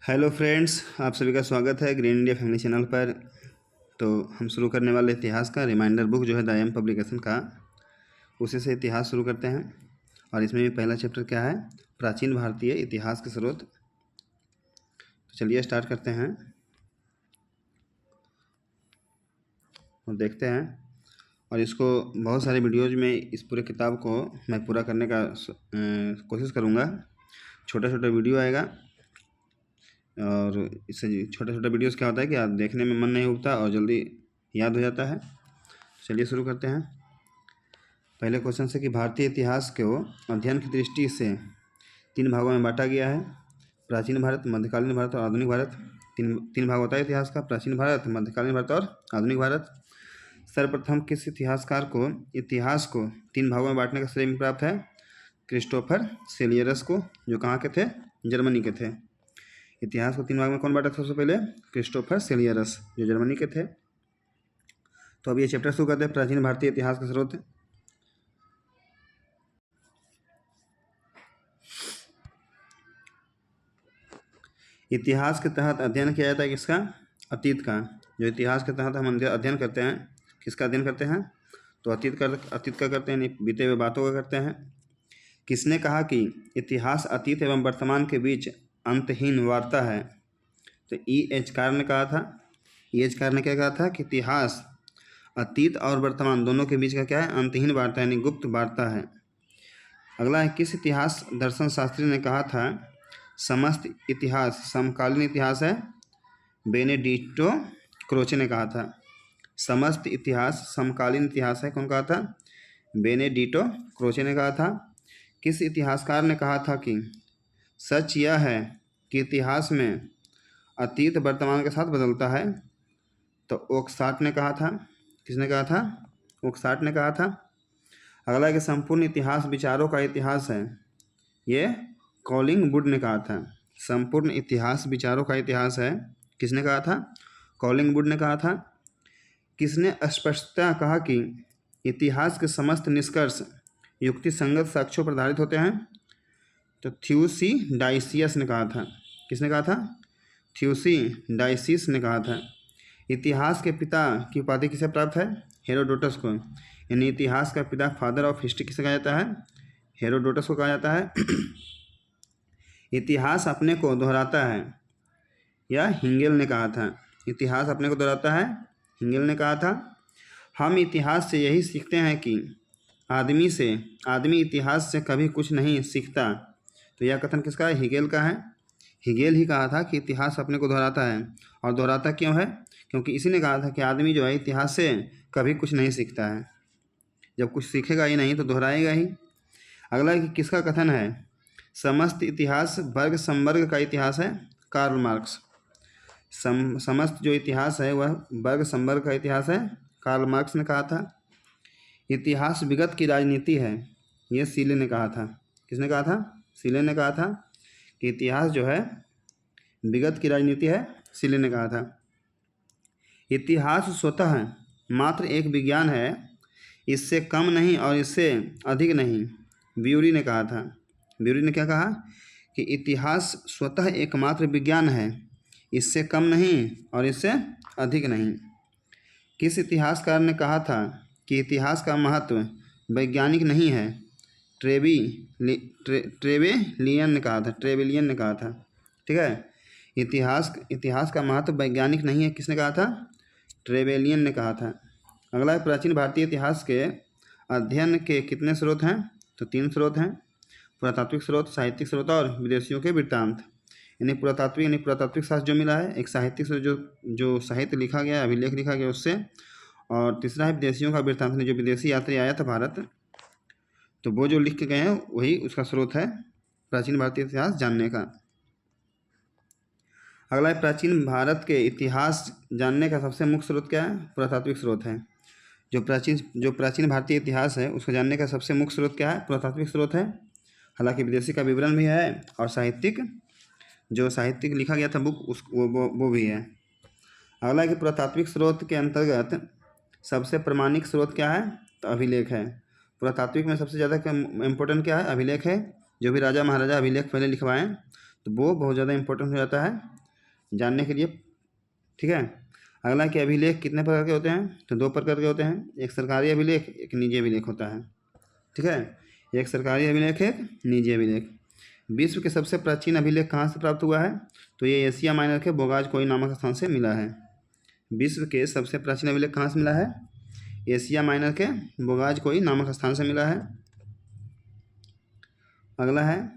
Hello friends, आप सभी का स्वागत है ग्रीन इंडिया फैमिली चैनल पर। तो हम शुरू करने वाले इतिहास का रिमाइंडर बुक जो है द एम पब्लिकेशन का, उसी से इतिहास शुरू करते हैं। और इसमें भी पहला चैप्टर क्या है, प्राचीन भारतीय इतिहास के स्रोत। तो चलिए स्टार्ट करते हैं और देखते हैं। और इसको बहुत सारे वीडियोज़ में इस पूरे किताब को मैं पूरा करने का कोशिश करूँगा। छोटा छोटा वीडियो आएगा और इससे छोटा छोटा वीडियोस क्या होता है कि आप देखने में मन नहीं उगता और जल्दी याद हो जाता है। चलिए शुरू करते हैं। पहले क्वेश्चन से कि भारतीय इतिहास को अध्ययन की दृष्टि से 3 भागों में बांटा गया है। प्राचीन भारत, मध्यकालीन भारत और आधुनिक भारत। तीन भाग होता है इतिहास का, प्राचीन भारत, मध्यकालीन भारत और आधुनिक भारत। सर्वप्रथम किस इतिहासकार को इतिहास को 3 भागों में बांटने का श्रेय प्राप्त है? क्रिस्टोफर सेलियरस को, जो कहाँ के थे? जर्मनी के थे। इतिहास को 3 भाग में कौन बांटा था सबसे पहले? क्रिस्टोफर सेलियरस, जो जर्मनी के थे। तो अब ये चैप्टर शुरू करते हैं, प्राचीन भारतीय इतिहास के स्रोत। इतिहास के तहत अध्ययन किया जाता है किसका? अतीत का। जो इतिहास के तहत हम अध्ययन करते हैं, किसका अध्ययन करते हैं? तो अतीत का करते हैं, बीते हुए बातों का करते हैं। किसने कहा कि इतिहास अतीत एवं वर्तमान के बीच अंतहीन वार्ता है? तो E.H. कार ने कहा था। E.H. कार ने क्या कहा था कि इतिहास अतीत और वर्तमान दोनों के बीच का क्या है? अंतहीन वार्ता, यानी गुप्त वार्ता है। अगला है, किस इतिहास दर्शन शास्त्री ने कहा था समस्त इतिहास समकालीन इतिहास है? बेनेडिक्टो क्रोचे ने कहा था। समस्त इतिहास समकालीन इतिहास है, कौन कहा था? बेनेडिक्टो क्रोचे ने कहा था। किस इतिहासकार ने कहा था कि सच यह है कि इतिहास में अतीत वर्तमान के साथ बदलता है? तो ओकसाट ने कहा था। किसने कहा था? ओकसाट ने कहा था। अगला कि संपूर्ण इतिहास विचारों का इतिहास है, ये कॉलिंगवुड ने कहा था। संपूर्ण इतिहास विचारों का इतिहास है, किसने कहा था? कॉलिंगवुड ने कहा था। किसने स्पष्टता कहा कि इतिहास के समस्त निष्कर्ष युक्ति संगत साक्ष्यों पर आधारित होते हैं? तो थ्यूसीडाइसियस ने कहा था। किसने कहा था? थ्यूसीडाइसिस ने कहा था। इतिहास के पिता की उपाधि किसे प्राप्त है? हेरोडोटस को। यानी इतिहास का पिता, फादर ऑफ हिस्ट्री किसे कहा जाता है? हेरोडोटस को कहा जाता है। इतिहास अपने को दोहराता है, या हिंगेल ने कहा था। इतिहास अपने को दोहराता है, हिंगेल ने कहा था। हम इतिहास से यही सीखते हैं कि आदमी इतिहास से कभी कुछ नहीं सीखता। तो यह कथन किसका है? हिगेल का है। हिगेल ही कहा था कि इतिहास अपने को दोहराता है। और दोहराता क्यों है? क्योंकि इसी ने कहा था कि आदमी जो है इतिहास से कभी कुछ नहीं सीखता है। जब कुछ सीखेगा ही नहीं तो दोहराएगा ही। अगला कि किसका कथन है समस्त इतिहास वर्ग संवर्ग का इतिहास है? Karl Marx. समस्त जो इतिहास है वह वर्ग संवर्ग का इतिहास है, कार्ल मार्क्स ने कहा था। इतिहास विगत की राजनीति है, ये सीले ने कहा था। किसने कहा था? सीले ने कहा था कि इतिहास जो है विगत की राजनीति है, सीले ने कहा था। इतिहास स्वतः मात्र एक विज्ञान है, इससे कम नहीं और इससे अधिक नहीं, ब्यूरी ने कहा था। ब्यूरी ने क्या कहा कि इतिहास स्वतः एकमात्र विज्ञान है, इससे कम नहीं और इससे अधिक नहीं। किस इतिहासकार ने कहा था कि इतिहास का महत्व वैज्ञानिक नहीं है? ट्रेवेलियन ने कहा था। ट्रेवेलियन ने कहा था, ठीक है। इतिहास का महत्व वैज्ञानिक नहीं है, किसने कहा था? ट्रेवेलियन ने कहा था। अगला है, प्राचीन भारतीय इतिहास के अध्ययन के कितने स्रोत हैं? तो 3 स्रोत हैं, पुरातात्विक स्रोत, साहित्यिक स्रोत और विदेशियों के वृत्तांत। यानी पुरातात्विक शास्त्र जो मिला है, एक साहित्यिक स्रोत जो साहित्य लिखा गया, अभिलेख लिखा गया उससे, और तीसरा है विदेशियों का वृत्तांत, जो विदेशी यात्री आया था भारत, तो वो जो लिख के गए हैं वही उसका स्रोत है प्राचीन भारतीय इतिहास जानने का। अगला है, प्राचीन भारत के इतिहास जानने का सबसे मुख्य स्रोत क्या है? पुरातात्विक स्रोत है। जो प्राचीन भारतीय इतिहास है उसको जानने का सबसे मुख्य स्रोत क्या है? पुरातात्विक स्रोत है। हालांकि विदेशी का विवरण भी है और साहित्यिक लिखा गया था बुक वो भी है। अगला है कि पुरातात्विक स्रोत के अंतर्गत सबसे प्रमाणिक स्रोत क्या है? तो अभिलेख है। पुरातात्विक में सबसे ज़्यादा इम्पोर्टेंट क्या है? अभिलेख है। जो भी राजा महाराजा अभिलेख पहले लिखवाएं तो वो बहुत ज़्यादा इम्पोर्टेंट हो जाता है। जानने के लिए। ठीक है। अगला कि अभिलेख कितने प्रकार के होते हैं, तो 2 प्रकार के होते हैं, एक सरकारी अभिलेख, एक निजी अभिलेख होता है। ठीक है, एक सरकारी अभिलेख, एक निजी अभिलेख। विश्व के सबसे प्राचीन अभिलेख कहाँ से प्राप्त हुआ है, तो ये एशिया माइनर के बोगाज-कोई नामक स्थान से मिला है। विश्व के सबसे प्राचीन अभिलेख कहाँ से मिला है, एशिया माइनर के बोगाज-कोई नामक स्थान से मिला है। अगला है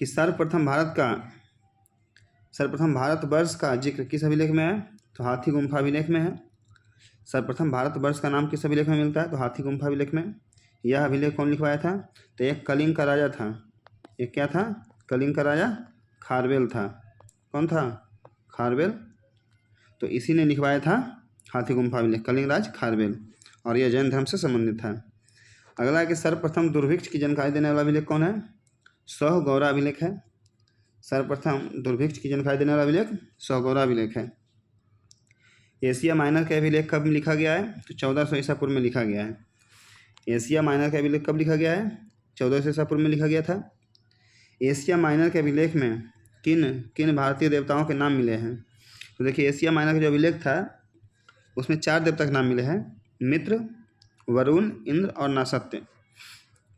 कि सर्वप्रथम भारतवर्ष का जिक्र किस अभिलेख में है, तो हाथी गुम्फा अभिलेख में है। सर्वप्रथम भारतवर्ष का नाम किस अभिलेख में मिलता है, तो हाथी गुम्फा अभिलेख में। यह अभिलेख कौन लिखवाया था, तो एक कलिंग का राजा था। एक क्या था, कलिंग का राजा खारवेल था। कौन था, खारवेल। तो इसी ने लिखवाया था हाथी गुम्फा अभिलेख, कलिंग राज खारवेल, और यह जैन धर्म से संबंधित था। अगला है कि सर्वप्रथम दुर्भिक्ष की जानकारी देने वाला अभिलेख कौन है, सौगौरा अभिलेख है। सर्वप्रथम दुर्भिक्ष की जानकारी देने वाला अभिलेख सौगौरा अभिलेख है। एशिया माइनर का अभिलेख कब लिखा गया है, तो 1400 ईसा पूर्व में लिखा गया है। एशिया माइनर का अभिलेख कब लिखा गया है, 1400 ईसा पूर्व में लिखा गया था। एशिया माइनर के अभिलेख में किन किन भारतीय देवताओं के नाम मिले हैं, तो देखिए एशिया माइनर का जो अभिलेख था उसमें 4 देवता के नाम मिले हैं, मित्र, वरुण, इंद्र और नासत्य।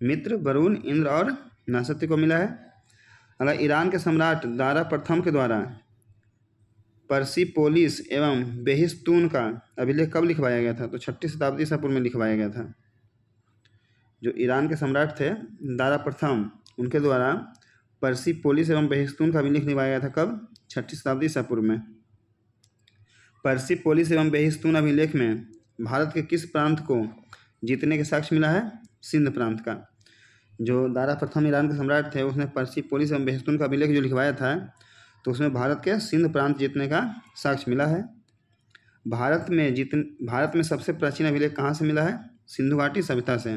मित्र, वरुण, इंद्र और नासत्य को मिला है। अगर ईरान के सम्राट दारा प्रथम के द्वारा पर्सिपोलिस एवं बेहिस्तून का अभिलेख कब लिखवाया गया था, तो 6ठी शताब्दी ईसा पूर्व में लिखवाया गया था। जो ईरान के सम्राट थे दारा प्रथम, उनके द्वारा पर्सिपोलिस एवं बेहिस्तून का अभिलेख लिखवाया गया था कब, 6ठी शताब्दी ईसा पूर्व में। पर्सिपोलिस एवं बेहिस्तून अभिलेख में भारत के किस प्रांत को जीतने के साक्ष्य मिला है, सिंध प्रांत का। जो दारा प्रथम ईरान के सम्राट थे उसने पर्सिपोलिस एवं बेहिस्तून का अभिलेख जो लिखवाया था, तो उसमें भारत के सिंध प्रांत जीतने का साक्ष्य मिला है। भारत में सबसे प्राचीन अभिलेख कहाँ से मिला है, सिंधु घाटी सभ्यता से।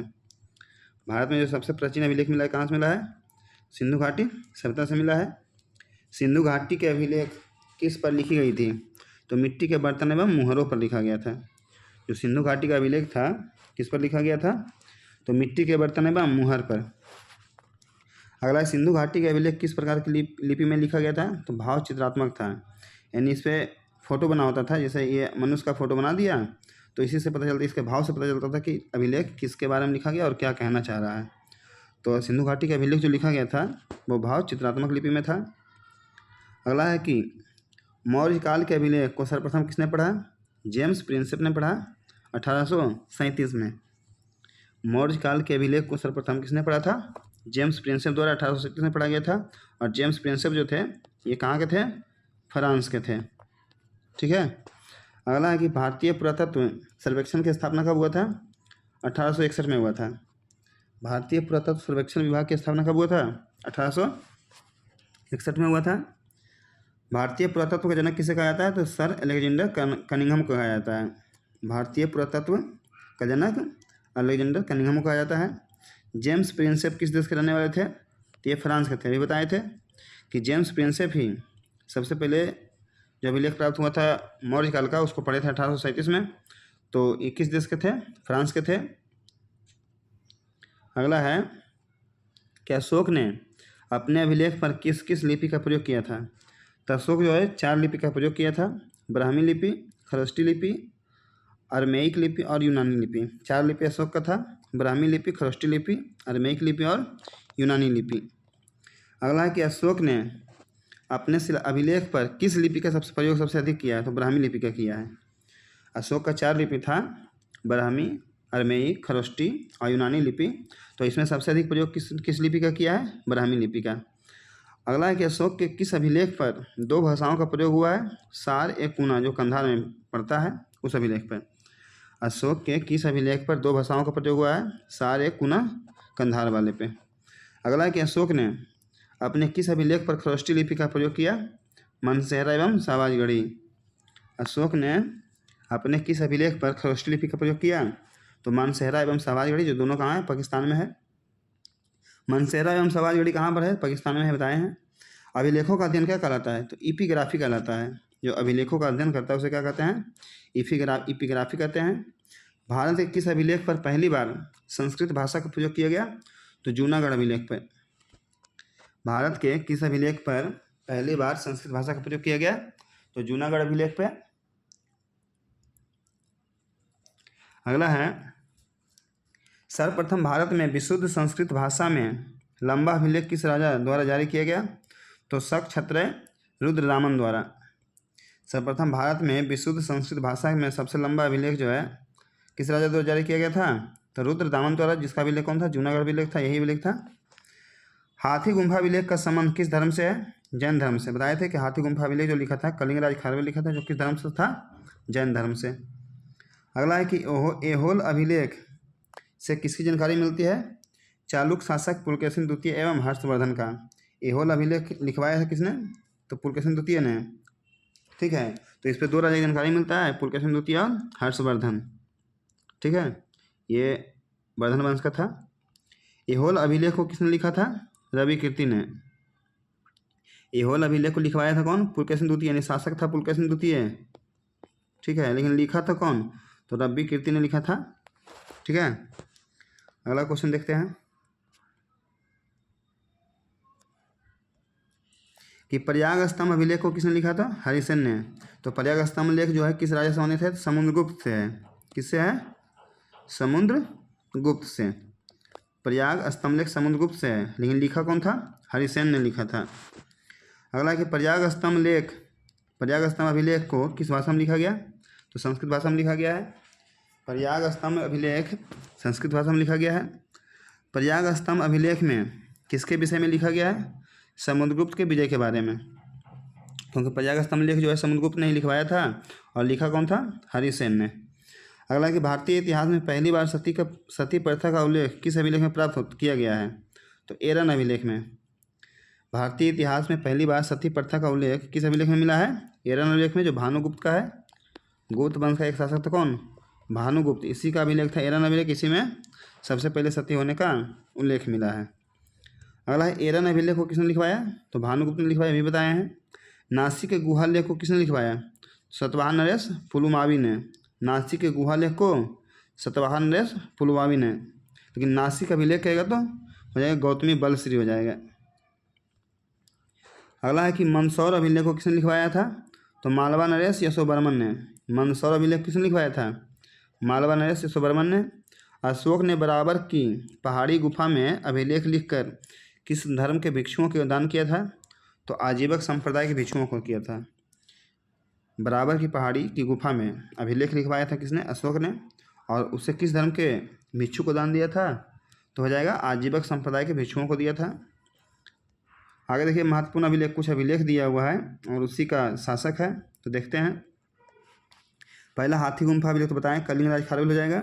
भारत में जो सबसे प्राचीन अभिलेख मिला है कहाँ से मिला है, सिंधु घाटी सभ्यता से मिला है। सिंधु घाटी के अभिलेख किस पर लिखी गई थी, तो मिट्टी के बर्तन एवं मुहरों पर लिखा गया था। जो सिंधु घाटी का अभिलेख था किस पर लिखा गया था, तो मिट्टी के बर्तन एवं मुहर पर। अगला सिंधु घाटी का अभिलेख किस प्रकार की लिपि में लिखा गया था, तो भाव चित्रात्मक था, यानी इस पर फोटो बना होता था। जैसे ये मनुष्य का फोटो बना दिया तो इसी से पता चलता, इसके भाव से पता चलता था कि अभिलेख किसके बारे में लिखा गया और क्या कहना चाह रहा है। तो सिंधु घाटी का अभिलेख जो लिखा गया था वो भाव चित्रात्मक लिपि में था। अगला है कि मौर्य काल के अभिलेख को सर्वप्रथम किसने पढ़ा, जेम्स प्रिंसेप ने पढ़ा 1837 में। मौर्य काल के अभिलेख को सर्वप्रथम किसने पढ़ा था, जेम्स प्रिंसेप द्वारा 1837 में पढ़ा गया था। और जेम्स प्रिंसेप जो थे ये कहाँ के थे, फ्रांस के थे। ठीक है। अगला है कि भारतीय पुरातत्व सर्वेक्षण की स्थापना कब हुआ था, 1861 में हुआ था। भारतीय पुरातत्व सर्वेक्षण विभाग की स्थापना कब हुआ था, 1861 में हुआ था। भारतीय पुरातत्व का जनक किसे कहा जाता है, तो सर अलेक्जेंडर कनिंघम को कहा जाता है। भारतीय पुरातत्व का जनक अलेक्जेंडर कनिंघम को कहा जाता है। जेम्स प्रिंसेप किस देश के रहने वाले थे, तो ये फ्रांस के थे। अभी बताए थे कि जेम्स प्रिंसेप ही सबसे पहले जो अभिलेख प्राप्त हुआ था मौर्य काल का उसको पढ़े थे 1837 में। तो ये किस देश के थे, फ्रांस के थे। अगला है कि अशोक ने अपने अभिलेख पर किस किस लिपि का प्रयोग किया था, तो अशोक जो है 4 लिपि का प्रयोग किया था, ब्राह्मी लिपि, खरष्टी लिपि, अरमेइक लिपि और यूनानी लिपि। 4 लिपि अशोक का था, ब्राह्मी लिपि, खरष्टी लिपि, अरमेइक लिपि और यूनानी लिपि। अगला है कि अशोक ने अपने अभिलेख पर किस लिपि का प्रयोग सबसे अधिक किया है, तो ब्राह्मी लिपि का किया है। अशोक का 4 लिपि था, ब्राह्मी, अरमेइक, खरष्टी और यूनानी लिपि। तो इसमें सबसे अधिक प्रयोग किस लिपि का किया है, ब्राह्मी लिपि का। अगला है कि अशोक के किस अभिलेख पर 2 भाषाओं का प्रयोग हुआ है, सार ए कुना जो कंधार में पड़ता है उस अभिलेख पर। अशोक के किस अभिलेख पर 2 भाषाओं का प्रयोग हुआ है, सार ए कुना कंधार वाले पे। अगला है कि अशोक ने अपने किस अभिलेख पर खरष्टी लिपि का प्रयोग किया, मनसेहरा एवं सावाजगढ़ी। अशोक ने अपने किस अभिलेख पर खरष्टी लिपि का प्रयोग किया, तो मनसेहरा एवं सावाजगढ़ी, जो दोनों कहाँ है, पाकिस्तान में है। मनसेहरा एवं सावाजगढ़ी कहाँ पर है, पाकिस्तान में है, बताए हैं। अभिलेखों का अध्ययन क्या कहलाता है, तो इपिग्राफी कहलाता है। जो अभिलेखों का अध्ययन करता है उसे क्या कहते हैं, इपिग्राफी कहते हैं। भारत के किस अभिलेख पर पहली बार संस्कृत भाषा का प्रयोग किया गया, तो जूनागढ़ अभिलेख पर। भारत के किस अभिलेख पर पहली बार संस्कृत भाषा का प्रयोग किया गया? तो जूनागढ़ अभिलेख पे। अगला है, सर्वप्रथम भारत में विशुद्ध संस्कृत भाषा में लंबा अभिलेख किस राजा द्वारा जारी किया गया? तो शक क्षत्रय रुद्रदामन द्वारा। सर्वप्रथम भारत में विशुद्ध संस्कृत भाषा में सबसे लंबा अभिलेख जो है किस राजा द्वारा जारी किया गया था? तो रुद्रदामन द्वारा, जिसका अभिलेख कौन था? जूनागढ़ अभिलेख था, यही अभिलेख था। हाथी गुम्फा अभिलेख का संबंध किस धर्म से है? जैन धर्म से। बताए थे कि हाथी गुम्फा अभिलेख जो लिखा था कलिंग राज खारवेल लिखा था, जो किस धर्म से था? जैन धर्म से। अगला है कि ऐहोल अभिलेख से किसकी जानकारी मिलती है? चालुक्य शासक पुलकेशिन द्वितीय एवं हर्षवर्धन का। ऐहोल अभिलेख लिखवाया है किसने? तो पुलकेशिन द्वितीय ने। ठीक है, तो इस पर दो राजा की जानकारी मिलता है, पुलकेशिन द्वितीय और हर्षवर्धन। ठीक है, ये वर्धन वंश का था। ऐहोल अभिलेख को किसने लिखा था? रवि कीर्ति ने। ऐहोल अभिलेख को लिखवाया था कौन? पुलकेशिन द्वितीय, यानी शासक था पुलकेशिन द्वितीय। ठीक है, लेकिन लिखा था कौन? तो रवि कीर्ति ने लिखा था। ठीक है, अगला क्वेश्चन देखते हैं कि पर्याग स्तंभ अभिलेख को किसने लिखा था? हरिसेन ने। तो पर्याग स्तंभ लेख जो है किस राजा से संबंधित है? समुद्रगुप्त से है। किससे है? समुद्रगुप्त से। पर्याग स्तंभ लेख समुद्रगुप्त से है, लेकिन लिखा कौन था? हरिसेन ने लिखा था। अगला कि पर्याग स्तंभ अभिलेख को किस भाषा में लिखा गया? तो संस्कृत भाषा में लिखा गया है। पर्याग स्तंभ अभिलेख संस्कृत भाषा में लिखा गया है। पर्याग स्तंभ अभिलेख में किसके विषय में लिखा गया है? समुद्रगुप्त के विजय के बारे में, क्योंकि पर्याग स्तंभ लेख जो है समुद्रगुप्त ने ही लिखवाया था और लिखा कौन था? हरिसेन ने। अगला कि भारतीय इतिहास में पहली बार सती प्रथा का उल्लेख किस अभिलेख में प्राप्त किया गया है? तो एरन अभिलेख में। भारतीय इतिहास में पहली बार सती प्रथा का उल्लेख किस अभिलेख में मिला है? एरन अभिलेख में, जो भानुगुप्त का है। गुप्त वंश का एक शासक था कौन? भानुगुप्त, इसी का अभिलेख था एरन अभिलेख। इसी में सबसे पहले सती होने का उल्लेख मिला है। अगला है, एरन अभिलेख को किसने लिखवाया? तो भानुगुप्त ने लिखवाया, अभी बताए हैं। नासिक के गुहा लेख को किसने लिखवाया? सतवाहन नरेश पुलुमावी ने। नासिक के गुहा लेख को सतवाहन नरेश पुलुमावी ने। लेकिन नासिक अभिलेख कहेगा तो हो जाएगा गौतमी बलश्री हो जाएगा। अगला है कि मंदसौर अभिलेख को किसने लिखवाया था? तो मालवा नरेश यशोवर्मन ने। मंदसौर अभिलेख किसने लिखवाया था? मालवा नरेश यशोवर्मन ने। अशोक ने बराबर की पहाड़ी गुफा में अभिलेख लिखकर किस धर्म के भिक्षुओं को दान किया था? तो आजीवक संप्रदाय के भिक्षुओं को किया था। बराबर की पहाड़ी की गुफा में अभिलेख लिखवाया था किसने? अशोक ने। और उसे किस धर्म के भिक्षु को दान दिया था? तो हो जाएगा आजीवक संप्रदाय के भिक्षुओं को दिया था। आगे देखिए, महत्वपूर्ण अभिलेख, कुछ अभिलेख दिया हुआ है और उसी का शासक है, तो देखते हैं। पहला हाथी गुम्फा अभिलेख तो बताएं, कलिंग राज खारवेल हो जाएगा।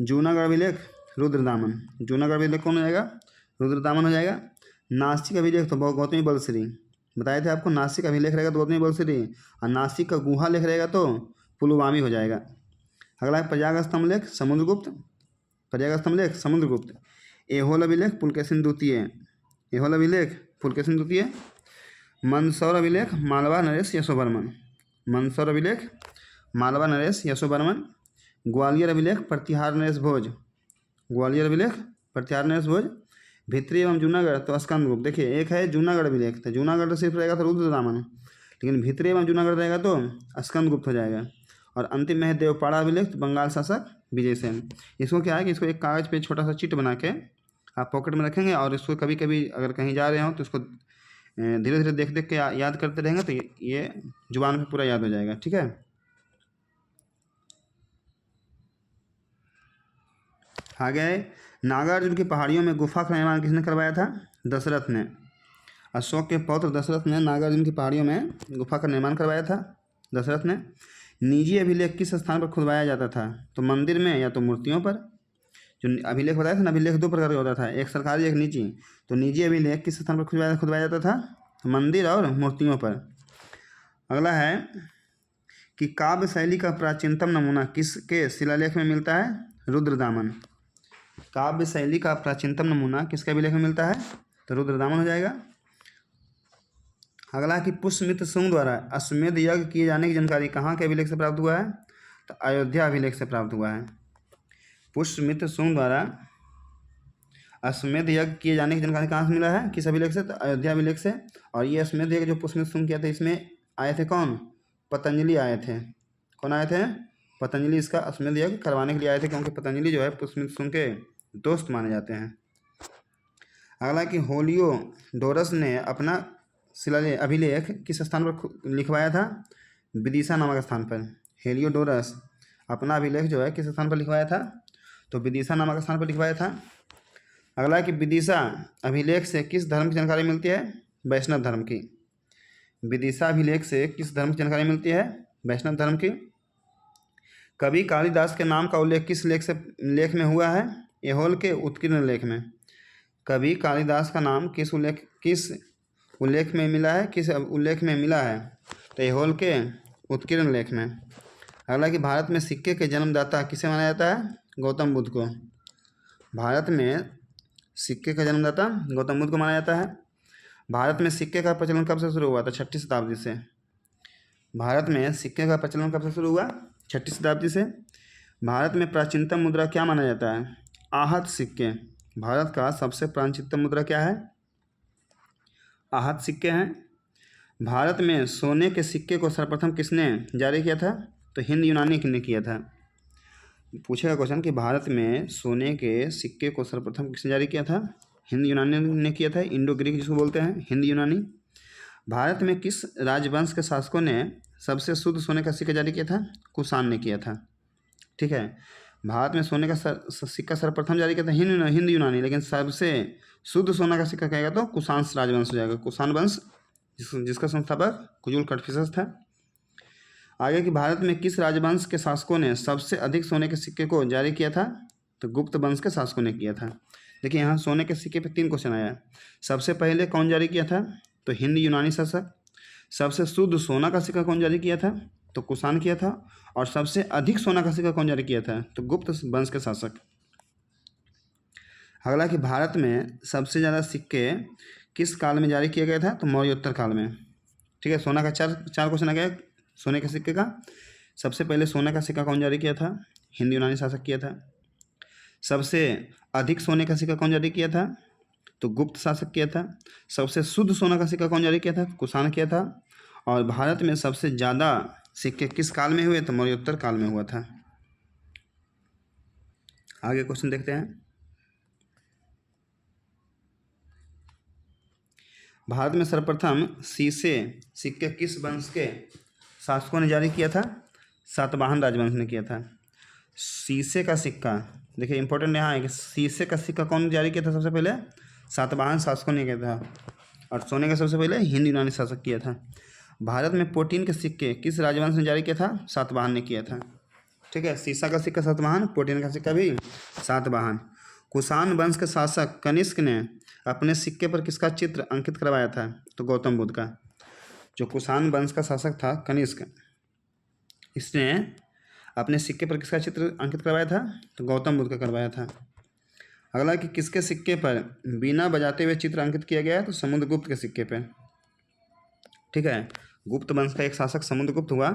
जूनागढ़ अभिलेख रुद्रदामन। जूनागढ़ अभिलेख कौन हो जाएगा? रुद्रदामन हो जाएगा। नासिक अभिलेख तो गौतमी बलश्री, बताए थे आपको। नासिक अभिलेख रहेगा तो गौतमी बलश्री, और नासिक का गुहा लेख रहेगा तो पुलुमावी हो जाएगा। अगला है पर्याग स्तंभ लेख समुद्रगुप्त। पर्याग स्तंभ लेख समुद्रगुप्त। ऐहोल अभिलेख पुलकेशिन द्वितीय। ऐहोल अभिलेख पुलकेशिन द्वितीय। मंदसौर अभिलेख मालवा नरेश यशोवर्मन। मंदसौर अभिलेख मालवा नरेश यशोवर्मन। ग्वालियर अभिलेख प्रतिहार नरेश भोज। ग्वालियर अभिलेख प्रतिहार नरेश भोज। भित्री एवं जूनागढ़ तो स्कंदगुप्त। देखिए, एक है जूनागढ़ अभिलेख, तो जूनागढ़ तो सिर्फ रहेगा तो रुद्रदामन, लेकिन भित्री एवं जूनागढ़ रहेगा तो स्कंदगुप्त हो जाएगा। और अंतिम में है देवपाड़ा अभिलेख, तो बंगाल शासक विजयसेन। इसको क्या है कि इसको एक कागज़ पे छोटा सा चिट बना के आप पॉकेट में रखेंगे, और इसको कभी कभी अगर कहीं जा रहे हो तो इसको धीरे धीरे देख देख के याद करते रहेंगे, तो ये जुबान पे पूरा याद हो जाएगा। ठीक है, आगे नागार्जुन की पहाड़ियों में गुफा का निर्माण किसने करवाया था? दशरथ ने। अशोक के पौत्र दशरथ ने नागार्जुन की पहाड़ियों में गुफा का निर्माण करवाया था, दशरथ ने। निजी अभिलेख किस स्थान पर खुदवाया जाता था? तो मंदिर में या तो मूर्तियों पर। जो अभिलेख बताया था ना, अभिलेख दो प्रकार का होता था, एक सरकारी एक निजी। तो निजी अभिलेख किस स्थान पर खुदवाया जाता था? मंदिर और मूर्तियों पर। अगला है कि काव्य शैली का प्राचीनतम नमूना किसके शिलालेख में मिलता है? रुद्रदामन। काव्य शैली का प्राचीनतम नमूना किसके अभिलेख में मिलता है? तो रुद्रदामन हो जाएगा। अगला कि पुष्यमित्र शुंग द्वारा अश्वमेध यज्ञ किए जाने की जानकारी कहाँ के अभिलेख से प्राप्त हुआ है? तो अयोध्या अभिलेख से प्राप्त हुआ है। पुष्यमित्र शुंग द्वारा अश्वमेध यज्ञ किए जाने की जानकारी कहाँ से मिला है, किस अभिलेख से, तो अयोध्या अभिलेख से। और ये अश्वमेध यज्ञ जो पुष्पमित्र सुंग किया था, इसमें आए थे कौन, पतंजलि आए थे। कौन आए थे, पतंजलि इसका अश्वमेध यज्ञ करवाने के लिए आए थे, क्योंकि पतंजलि जो है पुष्पमित्र सुंग के दोस्त माने जाते हैं। अगला कि हेलियोडोरस ने अपना शिलालेख अभिलेख किस स्थान पर लिखवाया था, विदिशा नामक स्थान पर। हेलियोडोरस अपना अभिलेख जो है किस स्थान पर लिखवाया था, तो विदिशा नामक स्थान पर लिखवाया था। अगला कि विदिशा अभिलेख से किस धर्म की जानकारी मिलती है, वैष्णव धर्म की। विदिशा अभिलेख से किस धर्म की जानकारी मिलती है, वैष्णव धर्म की। कवि कालिदास के नाम का उल्लेख किस लेख में हुआ है, ऐहोल के उत्कीर्ण लेख में। कवि कालिदास का नाम किस उल्लेख में मिला है, किस उल्लेख में मिला है, तो ऐहोल के उत्कीर्ण लेख में। अगला कि भारत में सिक्के के जन्मदाता किसे माना जाता है, गौतम बुद्ध को। भारत में सिक्के का जन्मदाता गौतम बुद्ध को माना जाता है। भारत में सिक्के का प्रचलन कब से शुरू हुआ था, 6ठी शताब्दी से। भारत में सिक्के का प्रचलन कब से शुरू हुआ, 6ठी शताब्दी से। भारत में प्राचीनतम मुद्रा क्या माना जाता है, आहत सिक्के। भारत का सबसे प्राचीनतम मुद्रा क्या है, आहत सिक्के हैं। भारत में सोने के सिक्के को सर्वप्रथम किसने जारी किया था, तो हिंद यूनानी ने किया था। पूछेगा क्वेश्चन कि भारत में सोने के सिक्के को सर्वप्रथम किसने जारी किया था, हिंद यूनानी ने किया था। इंडो ग्रीक जिसको बोलते हैं, हिंद यूनानी। भारत में किस राजवंश के शासकों ने सबसे शुद्ध सोने का सिक्का जारी किया था, कुषाण ने किया था। ठीक है, भारत में सोने का सिक्का सर्वप्रथम जारी किया था हिंद यूनानी, लेकिन सबसे शुद्ध सोना का सिक्का कहेगा तो कुषाण राजवंश हो जाएगा। कुषाण वंश जिसका संस्थापक कुजुल कटफिसस था। आगे कि भारत में किस राजवंश के शासकों ने सबसे अधिक सोने के सिक्के को जारी किया था, तो गुप्त वंश के शासकों ने किया था। देखिए यहाँ सोने के सिक्के पे 3 क्वेश्चन आया। सबसे पहले कौन जारी किया था, तो हिंद यूनानी शासक। सबसे शुद्ध सोना का सिक्का कौन जारी किया था, तो कुषाण किया था। और सबसे अधिक सोना का सिक्का कौन जारी किया था, तो गुप्त वंश के शासक। अगला कि भारत में सबसे ज़्यादा सिक्के किस काल में जारी किया गया था, तो मौर्योत्तर काल में। ठीक है, सोना का चार क्वेश्चन आ गया सोने के सिक्के का। सबसे पहले सोने का सिक्का कौन जारी किया था, हिंद यूनानी शासक किया था। सबसे अधिक सोने का सिक्का कौन जारी किया था, तो गुप्त शासक किया था। सबसे शुद्ध सोना का सिक्का कौन जारी किया था, कुषाण किया था। और भारत में सबसे ज़्यादा सिक्के किस काल में हुए, तो मौर्योत्तर काल में हुआ था। आगे क्वेश्चन देखते हैं। भारत में सर्वप्रथम सीसे सिक्के किस वंश के शासकों ने जारी किया था, सातवाहन राजवंश ने किया था। शीशे का सिक्का, देखिए इंपॉर्टेंट यहाँ है कि शीशे का सिक्का कौन जारी किया था, सबसे पहले सातवाहन शासकों ने किया था। और सोने का सबसे पहले हिंद यूनानी शासक किया था। भारत में प्रोटीन के सिक्के किस राजवंश ने जारी किया था, सातवाहन ने किया था। ठीक है, शीशा का सिक्का सातवाहन, प्रोटीन का सिक्का भी सातवाहन। कुषाण वंश के शासक कनिष्क ने अपने सिक्के पर किसका चित्र अंकित करवाया था, तो गौतम बुद्ध का। जो कुषाण वंश का शासक था कनिष्क, इसने अपने सिक्के पर किसका चित्र अंकित करवाया था, तो गौतम बुद्ध का करवाया था। अगला कि किसके सिक्के पर बिना बजाते हुए चित्र अंकित किया गया है, तो समुद्रगुप्त के सिक्के पे। ठीक है, गुप्त वंश का एक शासक समुद्रगुप्त हुआ,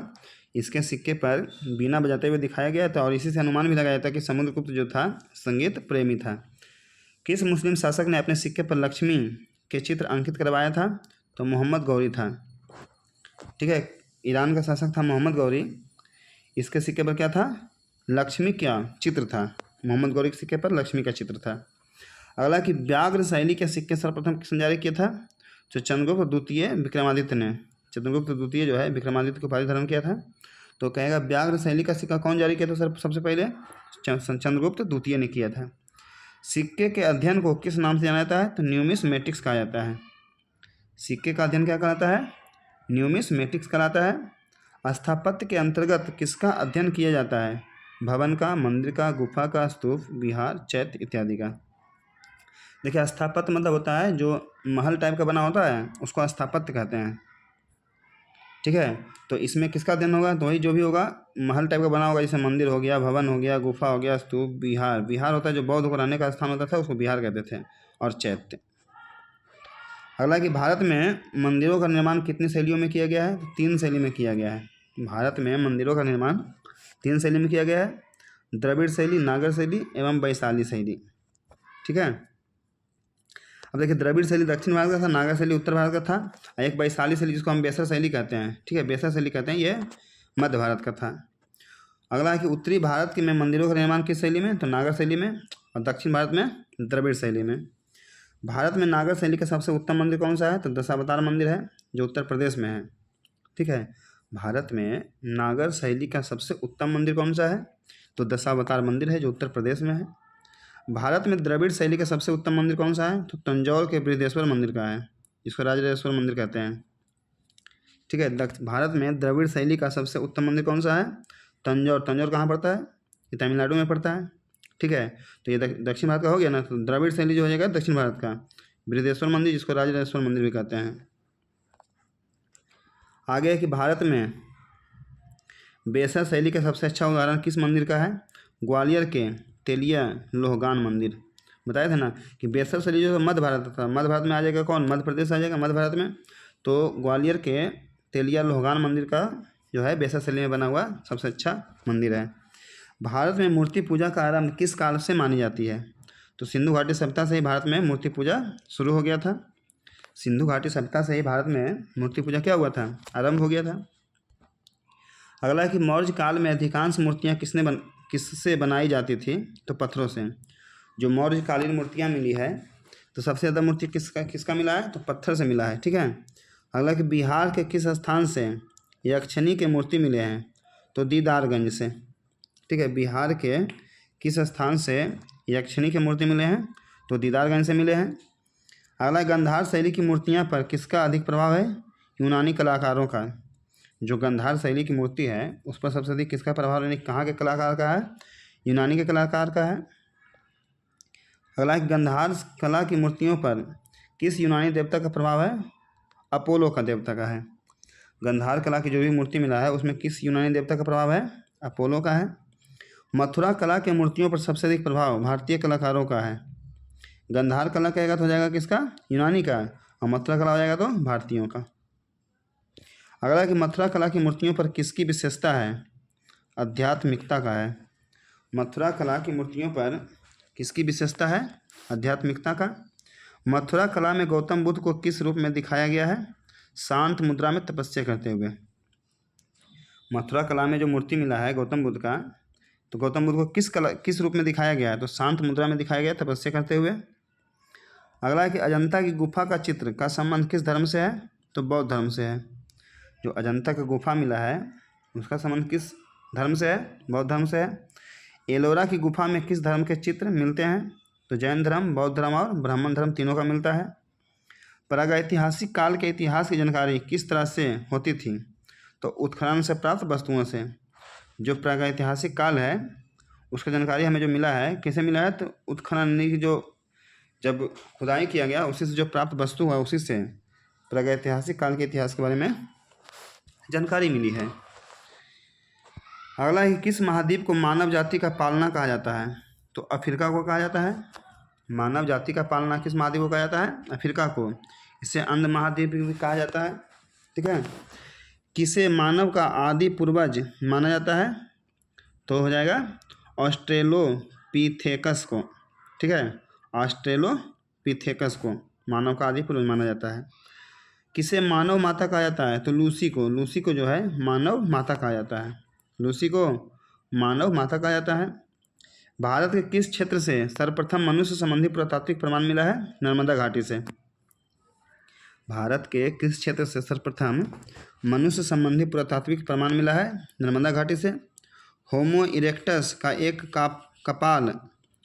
इसके सिक्के पर बिना बजाते हुए दिखाया गया था। और इसी से अनुमान भी लगाया था कि समुद्रगुप्त जो था संगीत प्रेमी था। किस मुस्लिम शासक ने अपने सिक्के पर लक्ष्मी के चित्र अंकित करवाया था, तो मोहम्मद गौरी था। ठीक है, ईरान का शासक था मोहम्मद गौरी, इसके सिक्के पर क्या था, लक्ष्मी क्या चित्र था। मोहम्मद गौरी के सिक्के पर लक्ष्मी का चित्र था। अगला कि व्याघ्र शैली के सिक्के सर्वप्रथम किसने जारी किया था, तो चंद्रगुप्त द्वितीय विक्रमादित्य ने। चंद्रगुप्त द्वितीय जो है विक्रमादित्य को उपाधि धारण किया था। तो कहेगा व्याघ्र शैली का सिक्का कौन जारी किया था, सर सबसे पहले चंद्रगुप्त द्वितीय ने किया था। सिक्के के अध्ययन को किस नाम से जाना जाता है, तो न्यूमिसमेटिक्स कहा जाता है। सिक्के का अध्ययन क्या कहलाता है, न्यूमिसमेटिक्स कहलाता है। स्थापत्य के अंतर्गत किसका अध्ययन किया जाता है, भवन का, मंदिर का, गुफा का, स्तूप, विहार, चैत्य इत्यादि का। देखिए स्थापत्य मतलब होता है जो महल टाइप का बना होता है उसको स्थापत्य कहते हैं। ठीक है, तो इसमें किसका अध्ययन होगा, तो वही जो भी होगा महल टाइप का बना होगा, जैसे मंदिर हो गया, भवन हो गया, गुफा हो गया, स्तूप, विहार। विहार होता है जो बौद्ध को रहने का स्थान होता था, उसको विहार कहते थे। और चैत्य। अगला कि भारत में मंदिरों का निर्माण कितनी शैलियों में किया गया है, तो 3 शैली में किया गया है। भारत में मंदिरों का निर्माण 3 शैली में किया गया है, द्रविड़ शैली, नागर शैली एवं वैशाली शैली। ठीक है, अब देखिए, द्रविड़ शैली दक्षिण भारत का था, नागर शैली उत्तर भारत का था, और एक वैशाली शैली जिसको हम बेसर शैली कहते हैं, ठीक है, बेसर शैली कहते हैं, ये मध्य भारत का था। अगला है कि उत्तरी भारत के में मंदिरों का निर्माण किस शैली में, तो नागर शैली में, और दक्षिण भारत में द्रविड़ शैली में। भारत में नागर शैली का सबसे उत्तम मंदिर कौन सा है, तो दशावतार मंदिर है, जो उत्तर प्रदेश में है, ठीक है। भारत में नागर शैली का सबसे उत्तम मंदिर कौन सा है, तो दशावतार मंदिर है, जो उत्तर प्रदेश में है। भारत में द्रविड़ शैली का सबसे उत्तम मंदिर कौन सा है, तो तंजौर के बृहदेश्वर मंदिर का है, जिसको राजराजेश्वर मंदिर कहते हैं, ठीक है। भारत में द्रविड़ शैली का सबसे उत्तम मंदिर कौन सा है, तंजौर। तंजौर कहाँ पड़ता है, ये तमिलनाडु में पड़ता है, ठीक है। तो ये दक्षिण भारत का हो गया ना, तो द्रविड़ शैली जो हो जाएगा दक्षिण भारत का, बृहदेश्वर मंदिर जिसको राजराजेश्वर मंदिर भी कहते हैं। आगे है कि भारत में बेसर शैली का सबसे अच्छा उदाहरण किस मंदिर का है, ग्वालियर के तेलिया लोहगान मंदिर। बताया था ना कि बेसर शैली जो मध्य भारत था, मध्य भारत में आ जाएगा कौन, मध्य प्रदेश आ जाएगा मध्य भारत में, तो ग्वालियर के तेलिया लोहगान मंदिर का जो है बेसर शैली में बना हुआ सबसे अच्छा मंदिर है। भारत में मूर्ति पूजा का आरंभ किस काल से मानी जाती है, तो सिंधु घाटी सभ्यता से ही भारत में मूर्ति पूजा शुरू हो गया था। सिंधु घाटी सभ्यता से ही भारत में मूर्ति पूजा क्या हुआ था, आरंभ हो गया था। अगला है कि मौर्य काल में अधिकांश मूर्तियाँ किससे बनाई जाती थी, तो पत्थरों से। जो मौर्य कालीन मूर्तियाँ मिली है, तो सबसे ज़्यादा मूर्ति किसका मिला है, तो पत्थर से मिला है, ठीक है। अगला कि बिहार के किस स्थान से यक्षिणी के मूर्ति मिले हैं, तो दीदारगंज से, ठीक है। बिहार के किस स्थान से यक्षिणी के मूर्ति मिले हैं, तो दीदारगंज से मिले हैं। अगला गंधार शैली की मूर्तियाँ पर किसका अधिक प्रभाव है, यूनानी कलाकारों का। जो गंधार शैली की मूर्ति है उस पर सबसे अधिक किसका प्रभाव, यानी कहाँ के कलाकार का है, यूनानी के कलाकार का है। अगला गंधार कला की मूर्तियों पर किस यूनानी देवता का प्रभाव है, अपोलो का देवता का है। गंधार कला की जो भी मूर्ति मिला है उसमें किस यूनानी देवता का प्रभाव है, अपोलो का है। मथुरा कला के मूर्तियों पर सबसे अधिक प्रभाव भारतीय कलाकारों का है। गंधार कला कहेगा तो हो जाएगा किसका, यूनानी का, और मथुरा कला हो जाएगा तो भारतीयों का। अगला कि मथुरा कला की मूर्तियों पर किसकी विशेषता है, आध्यात्मिकता का है। मथुरा कला की मूर्तियों पर किसकी विशेषता है, आध्यात्मिकता का। मथुरा कला में गौतम बुद्ध को किस रूप में दिखाया गया है, शांत मुद्रा में तपस्या करते हुए। मथुरा कला में जो मूर्ति मिला है गौतम बुद्ध का, तो गौतम बुद्ध को किस रूप में दिखाया गया है, तो शांत मुद्रा में दिखाया गया, तपस्या करते हुए। अगला है कि अजंता की गुफा का चित्र का संबंध किस धर्म से है, तो बौद्ध धर्म से है। जो अजंता का गुफा मिला है उसका संबंध किस धर्म से है, बौद्ध धर्म से है। एलोरा की गुफा में किस धर्म के चित्र मिलते हैं, तो जैन धर्म, बौद्ध धर्म और ब्राह्मण धर्म तीनों का मिलता है। प्रागैतिहासिक काल के इतिहास की जानकारी किस तरह से होती थी, तो उत्खनन से प्राप्त वस्तुओं से। जो प्रागैतिहासिक काल है उसका जानकारी हमें जो मिला है कैसे मिला है, तो उत्खनन की जो जब खुदाई किया गया उसी से जो प्राप्त वस्तु है उसी से प्रागैतिहासिक काल के इतिहास के बारे में जानकारी मिली है। अगला है किस महाद्वीप को मानव जाति का पालना कहा जाता है, तो अफ्रीका को कहा जाता है। मानव जाति का पालना किस महाद्वीप को कहा जाता है, अफ्रीका को। इसे अंध महाद्वीप भी कहा जाता है, ठीक है। किसे मानव का आदि पूर्वज माना जाता है, तो हो जाएगा ऑस्ट्रेलोपिथेकस को, ठीक है। ऑस्ट्रेलोपिथेकस को मानव का आदि पूर्वज माना जाता है। किसे मानव माता कहा जाता है, तो लूसी को। लूसी को जो है मानव माता कहा जाता है, लूसी को मानव माता कहा जाता है। भारत के किस क्षेत्र से सर्वप्रथम मनुष्य संबंधी पुरातात्विक प्रमाण मिला है, नर्मदा घाटी से। भारत के किस क्षेत्र से सर्वप्रथम मनुष्य संबंधी पुरातात्विक प्रमाण मिला है, नर्मदा घाटी से। होमो इरेक्टस का एक कपाल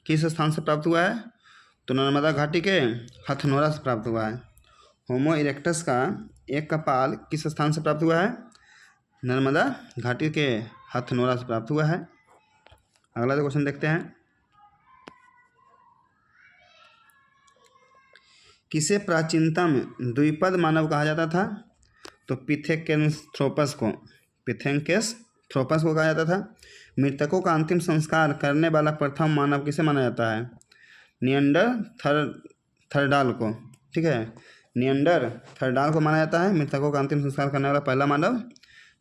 किस स्थान से प्राप्त हुआ है, तो नर्मदा घाटी के हथनोरा से प्राप्त हुआ है। होमो इरेक्टस का एक कपाल किस स्थान से प्राप्त हुआ है, नर्मदा घाटी के हथनोरा से प्राप्त हुआ है। अगला क्वेश्चन देखते हैं। किसे प्राचीनतम द्विपद मानव कहा जाता था, तो पिथेकेंथ्रोपस को। पिथेकेंथ्रोपस को कहा जाता था। मृतकों का अंतिम संस्कार करने वाला प्रथम मानव किसे माना जाता है, निएंडरथाल को, ठीक है। निएंडरथाल को माना जाता है मृतकों का अंतिम संस्कार करने वाला पहला मानव,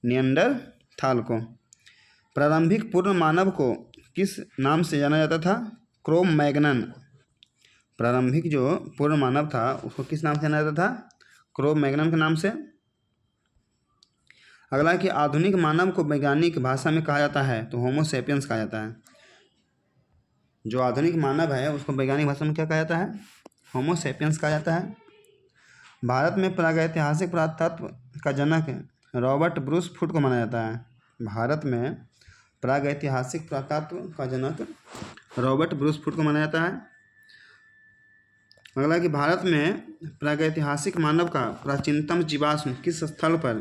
निएंडरथाल को। प्रारंभिक पूर्ण मानव को किस नाम से जाना जाता था, क्रो मैग्नन। प्रारंभिक जो पूर्ण मानव था उसको किस नाम से जाना जाता था? क्रो मैग्नम के नाम से। अगला कि आधुनिक मानव को वैज्ञानिक भाषा में कहा जाता है तो होमो सेपियंस कहा जाता है। जो आधुनिक मानव है उसको वैज्ञानिक भाषा में क्या कहा जाता है? होमो सेपियंस कहा जाता है। भारत में प्रागैतिहासिक पुरातत्व का जनक रॉबर्ट ब्रूस फुट को माना जाता है। भारत में प्रागैतिहासिक पुरातत्व का जनक रॉबर्ट ब्रूस फुट को माना जाता है। अगला कि भारत में प्रागैतिहासिक मानव का प्राचीनतम जीवाश्म किस स्थल पर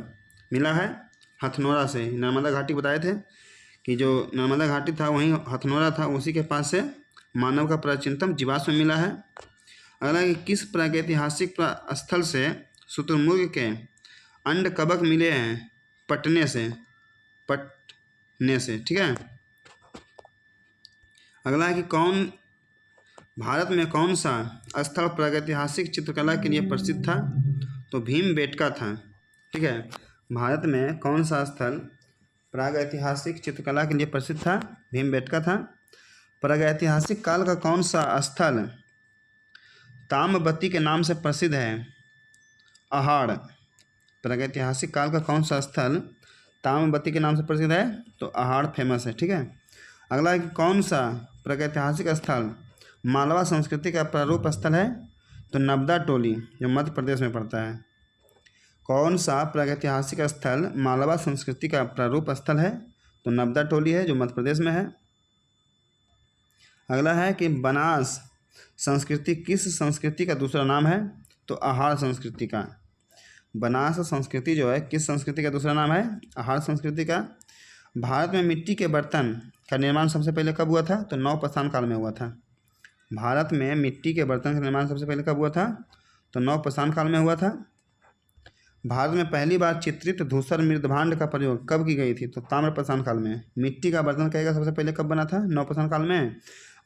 मिला है? हथनोरा से। नर्मदा घाटी बताए थे कि जो नर्मदा घाटी था वहीं हथनोरा था, उसी के पास से मानव का प्राचीनतम जीवाश्म मिला है। अगला कि किस प्रागैतिहासिक स्थल से शुतुरमुर्ग के अंड कवक मिले हैं? पटने से। ठीक है। अगला है कि भारत में कौन सा स्थल प्रागैतिहासिक चित्रकला के लिए प्रसिद्ध था? तो भीमबेटका था। ठीक है। भारत में कौन सा स्थल प्रागैतिहासिक चित्रकला के लिए प्रसिद्ध था? भीमबेटका था। प्रागैतिहासिक काल का कौन सा स्थल ताम्रवती के नाम से प्रसिद्ध है? अहाड़। प्रागैतिहासिक काल का कौन सा स्थल ताम्रवती के नाम से प्रसिद्ध है? तो अहाड़ फेमस है। ठीक है। अगला है कि कौन सा प्रागैतिहासिक स्थल मालवा संस्कृति का प्रारूप स्थल है? तो नबदा टोली, जो मध्य प्रदेश में पड़ता है। कौन सा प्रागैतिहासिक स्थल मालवा संस्कृति का प्रारूप स्थल है? तो नबदा टोली है, जो मध्य प्रदेश में है। अगला है कि बनास संस्कृति किस संस्कृति का दूसरा नाम है? तो आहार संस्कृति का। बनास संस्कृति जो है किस संस्कृति का दूसरा नाम है? आहार संस्कृति का। भारत में मिट्टी के बर्तन का निर्माण सबसे पहले कब हुआ था? तो नवपाषाण काल में हुआ था। भारत में मिट्टी के बर्तन का निर्माण सबसे पहले कब हुआ था? तो नवपाषाण काल में हुआ था। भारत में पहली बार चित्रित धूसर मृदभांड का प्रयोग कब की गई थी? तो ताम्रपाषाण काल में। मिट्टी का बर्तन कहेगा सबसे पहले कब बना था? नवपाषाण काल में।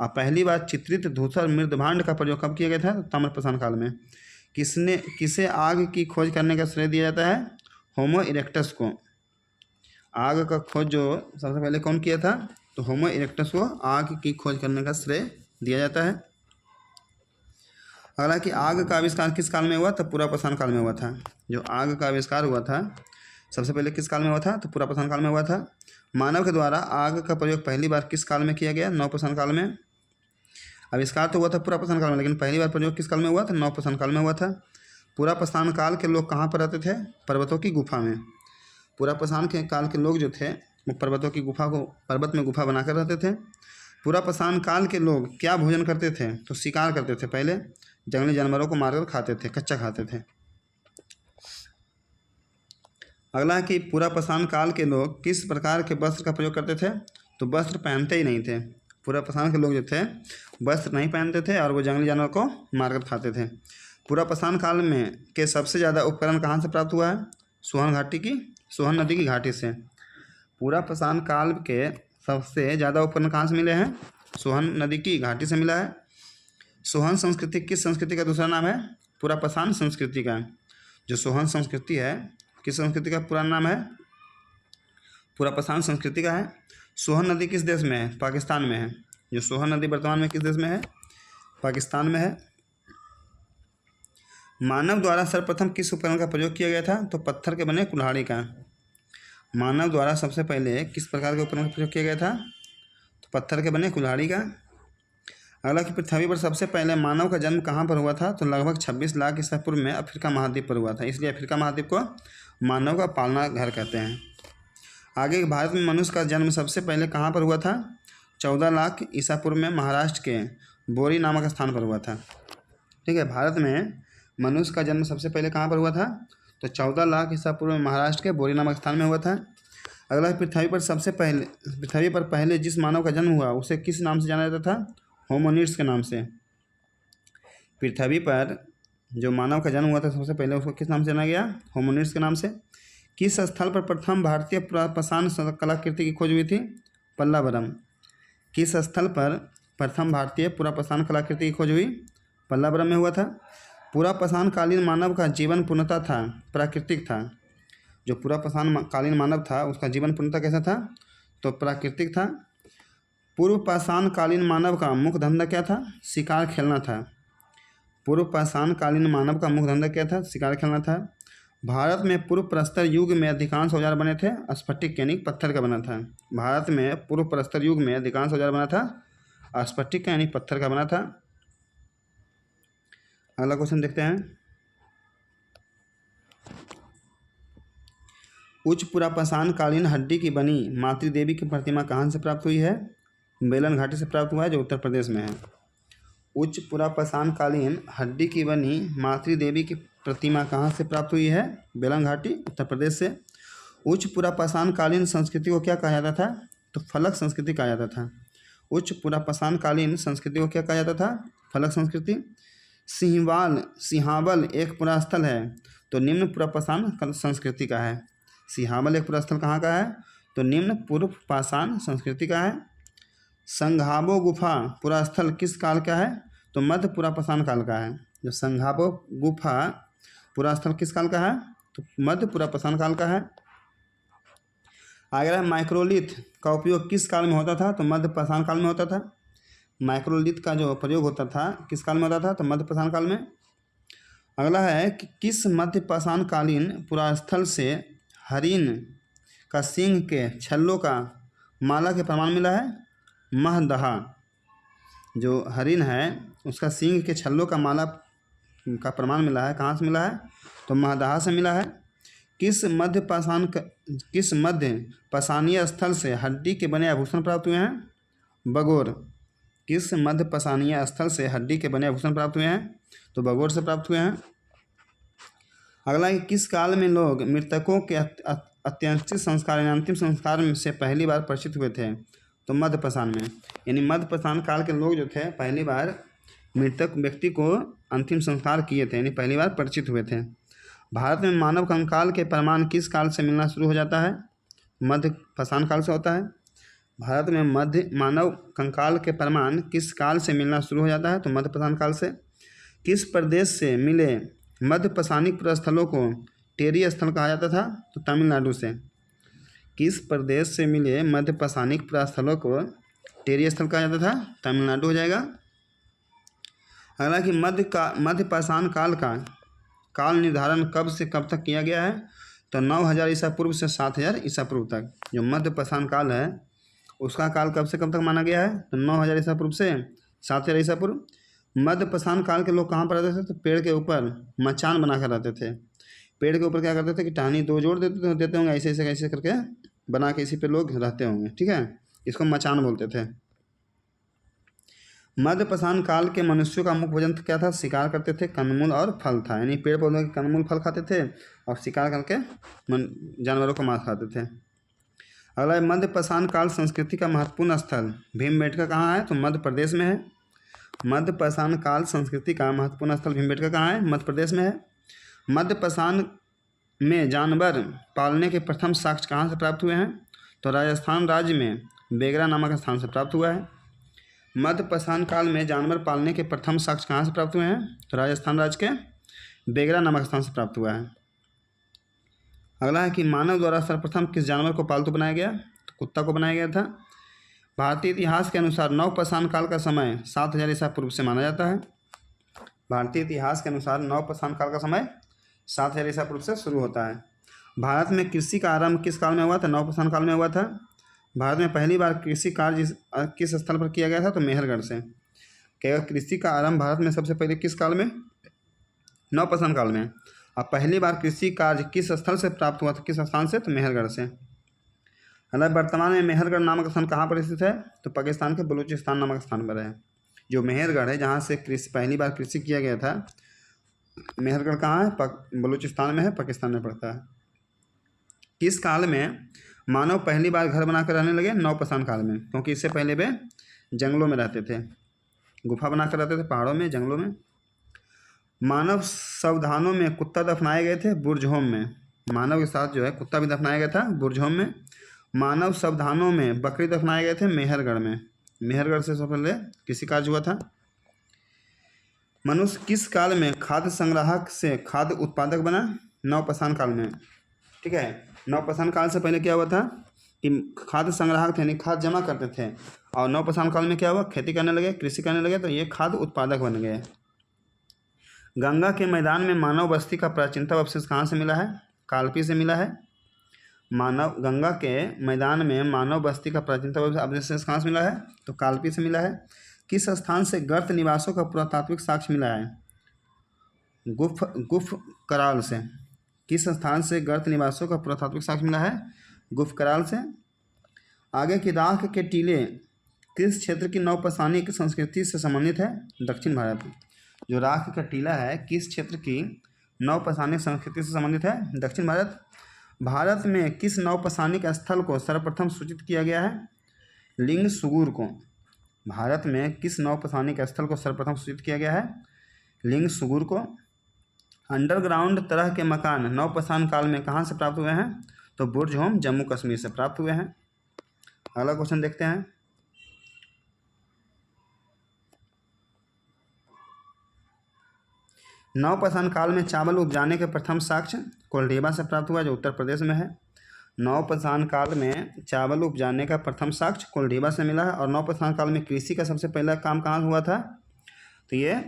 और पहली बार चित्रित धूसर मृदभांड का प्रयोग कब किया गया था? तो ताम्रपाषाण काल में। किसे आग की खोज करने का श्रेय दिया जाता है? होमो इरेक्टस को। आग का खोज जो सबसे पहले कौन किया था? तो होमो इरेक्टस को आग की खोज करने का श्रेय दिया जाता है। अगला कि आग का आविष्कार किस काल में हुआ? तो पुरापाषाण काल में हुआ था। जो आग का आविष्कार हुआ था सबसे पहले किस काल में हुआ था? तो पुरापाषाण काल में हुआ था। मानव के द्वारा आग का प्रयोग पहली बार किस काल में किया गया? नवपाषाण काल में। आविष्कार तो हुआ था पुरापाषाण काल में, लेकिन पहली बार प्रयोग किस काल में हुआ था? नवपाषाण काल में हुआ था। पुरापाषाण काल के लोग कहाँ पर रहते थे? पर्वतों की गुफा में। पुरापाषाण के काल के लोग जो थे वो पर्वत में गुफा बनाकर रहते थे। पुरापाषाण काल के लोग क्या भोजन करते थे? तो शिकार करते थे। पहले जंगली जानवरों को मारकर खाते थे, कच्चा खाते थे। अगला है कि पुरापाषाण काल के लोग किस प्रकार के वस्त्र का प्रयोग करते थे? तो वस्त्र पहनते ही नहीं थे। पुरापाषाण के लोग जो थे वस्त्र नहीं पहनते थे और वो जंगली जानवर को मारकर खाते थे। पुरापाषाण काल में के सबसे ज़्यादा उपकरण कहाँ से प्राप्त हुआ है? सोहन नदी की घाटी से। पुरापाषाण काल के सबसे ज़्यादा उपकरण कहाँ से मिले हैं? सोहन नदी की घाटी से मिला है। सोहन संस्कृति किस संस्कृति का दूसरा नाम है? पुरापाषाण संस्कृति का। जो सोहन संस्कृति है किस संस्कृति का पुराना नाम है? पुरापाषाण संस्कृति का है। सोहन नदी किस देश में है? पाकिस्तान में है। जो सोहन नदी वर्तमान में किस देश में है? पाकिस्तान में है। मानव द्वारा सर्वप्रथम किस उपकरण का प्रयोग किया गया था? तो पत्थर के बने कुल्हाड़ी का। मानव द्वारा सबसे पहले किस प्रकार के उपकरण का प्रयोग किया गया था? तो पत्थर के बने कुल्हाड़ी का। अगला कि पृथ्वी पर सबसे पहले मानव का जन्म कहाँ पर हुआ था? तो लगभग 26 लाख ईसा पूर्व में अफ्रीका महाद्वीप पर हुआ था। इसलिए अफ्रीका महाद्वीप को मानव का पालना घर कहते हैं। आगे भारत में मनुष्य का जन्म सबसे पहले कहाँ पर हुआ था? 14 लाख ईसा पूर्व में महाराष्ट्र के बोरी नामक स्थान पर हुआ था। ठीक है। भारत में मनुष्य का जन्म सबसे पहले कहाँ पर हुआ था? तो 14 लाख ईसा पूर्व में महाराष्ट्र के बोरी नामक स्थान में हुआ था। अगला पृथ्वी पर पहले जिस मानव का जन्म हुआ उसे किस नाम से जाना जाता था? होमोनिड्स के नाम से। पृथ्वी पर जो मानव का जन्म हुआ था सबसे पहले उसको किस नाम से जाना गया? होमोनिड्स के नाम से। किस स्थल पर प्रथम भारतीय पुरापाषाण कलाकृति की खोज हुई थी? पल्लावरम। किस स्थल पर प्रथम भारतीय पुरापाषाण कलाकृति की खोज हुई? पल्लावरम में हुआ था। पुरापाषाण कालीन मानव का जीवन पूर्णतः था प्राकृतिक था। जो पुरापाषाण कालीन मानव था उसका जीवन पूर्णतः कैसा था? तो प्राकृतिक था। पूर्व पाषाण कालीन मानव का मुख्य धंधा क्या था? शिकार खेलना था। पूर्व पाषाण कालीन मानव का मुख्य धंधा क्या था? शिकार खेलना था। भारत में पूर्व प्रस्तर युग में अधिकांश औजार बने थे, स्फटिक यानी पत्थर का बना था। भारत में पूर्व प्रस्तर युग में अधिकांश औजार बना था, स्फटिक यानी पत्थर का बना था। अगला क्वेश्चन देखते हैं। उच्च पुरापाषाण कालीन हड्डी की बनी मातृ देवी की प्रतिमा कहाँ से प्राप्त हुई है? बेलन घाटी से प्राप्त हुआ है, जो उत्तर प्रदेश में है। उच्च पुरापाषाण कालीन हड्डी की बनी मातृ देवी की प्रतिमा कहाँ से प्राप्त हुई है? बेलन घाटी, उत्तर प्रदेश से। उच्च पुरापाषाण कालीन संस्कृति को क्या कहा जाता था? तो फलक संस्कृति कहा जाता था। उच्च पुरापाषाण कालीन संस्कृति को क्या कहा जाता था? फलक संस्कृति। सिंहावल एक पुरास्थल है, तो निम्न पुरापाषाण संस्कृति का है। सिंहावल एक पुरास्थल कहाँ का है? तो निम्न पूर्व पाषाण संस्कृति का है। संघाबो गुफा पुरास्थल किस काल का है? तो मध्य पुरापाषाण काल का है। जो संघाबो गुफा पुरास्थल किस काल का है? तो मध्य पुरापाषाण काल का है। आगे माइक्रोलिथ का उपयोग किस काल में होता था? तो मध्य पाषाण काल में होता था। माइक्रोलिथ का जो प्रयोग होता था किस काल में होता था? तो मध्य पाषाण काल में। अगला है कि किस मध्य पाषाण कालीन पुरास्थल से हरिण का सिंह के छल्लों का माला के प्रमाण मिला है? महदहा। जो हरिण है उसका सिंह के छल्लों का माला का प्रमाण मिला है, कहाँ से मिला है? तो महदहा से मिला है। किस मध्य पाषाणीय स्थल से हड्डी के बने आभूषण प्राप्त हुए हैं? बगोर। किस मध्य पाषाणीय स्थल से हड्डी के बने आभूषण प्राप्त हुए हैं? तो बगोर से प्राप्त हुए हैं। अगला है किस काल में लोग मृतकों के अत्यंतिक संस्कार यानी अंतिम संस्कार से पहली बार परिचित हुए थे? तो मध्य पाषाण में। यानी मध्य पाषाण काल के लोग जो थे पहली बार मृतक व्यक्ति को अंतिम संस्कार किए थे, यानी पहली बार परिचित हुए थे। भारत में मानव कंकाल के प्रमाण किस काल से मिलना शुरू हो जाता है? मध्य पाषाण काल से होता है। भारत में मानव कंकाल के प्रमाण किस काल से मिलना शुरू हो जाता है? तो मध्य पाषाण काल से। किस प्रदेश से मिले मध्य पाषाणिक पुरास्थलों को टेरी स्थल कहा जाता था? तो तमिलनाडु से। किस प्रदेश से मिले मध्य पाषाणिक पुरास्थलों को टेरी स्थल कहा जाता था? तमिलनाडु हो जाएगा। अगला कि मध्य पाषाण काल का काल निर्धारण कब से कब तक किया गया है? तो 9000 ईसा पूर्व से 7000 ईसा पूर्व तक। जो मध्य पाषाण काल है उसका काल कब से कब तक माना गया है? तो 9000 ईसा पूर्व से 7000 ईसा पूर्व। मध्य पाषाण काल के लोग कहाँ पर रहते थे? तो पेड़ के ऊपर मचान बनाकर रहते थे। पेड़ के ऊपर क्या करते थे कि टहनी दो जोड़ देते होंगे, ऐसे करके बना के इसी पे लोग रहते होंगे, ठीक है। इसको मचान बोलते थे। मध्य पाषाण काल के मनुष्यों का मुख्य भोजन क्या था? शिकार करते थे, कंदमूल और फल था, यानी पेड़ पौधों के कंदमूल फल खाते थे और शिकार करके जानवरों को मांस खाते थे। अगला मध्य पाषाण काल संस्कृति का महत्वपूर्ण स्थल भीमबेटका कहाँ है? तो मध्य प्रदेश में है। मध्य पाषाण काल संस्कृति का महत्वपूर्ण स्थल भीमबेटका कहाँ है? मध्य प्रदेश में है। मध्य पाषाण में जानवर पालने के प्रथम साक्ष्य कहाँ से प्राप्त हुए हैं? तो राजस्थान राज्य में बेगरा नामक स्थान से प्राप्त हुआ है। मध्य पाषाण काल में जानवर पालने के प्रथम साक्ष्य कहाँ से प्राप्त हुए हैं? तो राजस्थान राज्य के बेगरा नामक स्थान से प्राप्त हुआ है। अगला है कि मानव द्वारा सर्वप्रथम किस जानवर को पालतू बनाया गया? तो कुत्ता को बनाया गया था। भारतीय इतिहास के अनुसार नवपाषाण काल का समय 7000 ईसा पूर्व से माना जाता है। भारतीय इतिहास के अनुसार नवपाषाण काल का समय 7000 ईसा पूर्व से शुरू होता है। भारत में कृषि का आरंभ किस काल में हुआ था? नवपाषाण काल में हुआ था। भारत में पहली बार कृषि कार्य किस स्थल पर किया गया था? तो मेहरगढ़ से। क्या कृषि का आरंभ भारत में सबसे पहले किस काल में? नवपाषाण काल में। अब पहली बार कृषि कार्य किस स्थल से प्राप्त हुआ था? किस स्थान से? तो मेहरगढ़ से। वर्तमान में मेहरगढ़ नामक स्थान कहाँ पर स्थित है? तो पाकिस्तान के बलूचिस्तान नामक स्थान पर है। जो मेहरगढ़ है जहाँ से पहली बार कृषि किया गया था, मेहरगढ़ कहाँ है? बलूचिस्तान में है, पाकिस्तान में पड़ता है। किस काल में मानव पहली बार घर बनाकर रहने लगे? नवपाषाण काल में, क्योंकि इससे पहले वे जंगलों में रहते थे, गुफा बनाकर रहते थे पहाड़ों में, जंगलों में। मानव संविधानों में कुत्ता दफनाए गए थे बुर्जहोम में। मानव के साथ जो है कुत्ता भी दफनाया गया था बुर्जहोम में। मानव संविधानों में बकरी दफनाए गए थे मेहरगढ़ में। मेहरगढ़ से सबसे पहले कृषि कार्य हुआ था। मनुष्य किस काल में खाद्य संग्राहक से खाद्य उत्पादक बना? नवपाषाण काल में, ठीक है। नवपाषाण काल से पहले क्या हुआ था कि खाद्य संग्राहक थे, यानी खाद्य जमा करते थे, और नवपाषाण काल में क्या हुआ? खेती करने लगे, कृषि करने लगे, तो ये खाद्य उत्पादक बन गए। गंगा के मैदान में मानव बस्ती का प्राचीनतम अवशेष कहाँ से मिला है? कालपी से मिला है। गंगा के मैदान में मानव बस्ती का प्राचीनतम अवशेष कहाँ से मिला है? तो कालपी से मिला है। किस स्थान से गर्त निवासों का पुरातात्विक साक्ष्य मिला है? गुफ कराल से। किस स्थान से गर्त निवासों का पुरातात्विक साक्ष्य मिला है? गुफ कराल से। आगे की राख के टीले किस क्षेत्र की नवपसानी की संस्कृति से संबंधित है? दक्षिण भारत। जो राख का टीला है किस क्षेत्र की नवपसानी संस्कृति से संबंधित है? दक्षिण भारत। भारत में किस नवपसानिक स्थल को सर्वप्रथम सूचित किया गया है? लिंग सुगुर को। भारत में किस नवपसानिक स्थल को सर्वप्रथम सूचित किया गया है? लिंग सुगुर को। अंडरग्राउंड तरह के मकान नवपसान काल में कहाँ से प्राप्त हुए हैं? तो बुर्ज होम जम्मू कश्मीर से प्राप्त हुए हैं। अगला क्वेश्चन देखते हैं। नवपसान काल में चावल उपजाने के प्रथम साक्ष्य कोल्डिबा से प्राप्त हुआ, जो उत्तर प्रदेश में है। नवपसान काल में चावल उपजाने का प्रथम साक्ष्य कोल्डिबा से मिला है। और नवपसान काल में कृषि का सबसे पहला काम कहाँ हुआ था? तो ये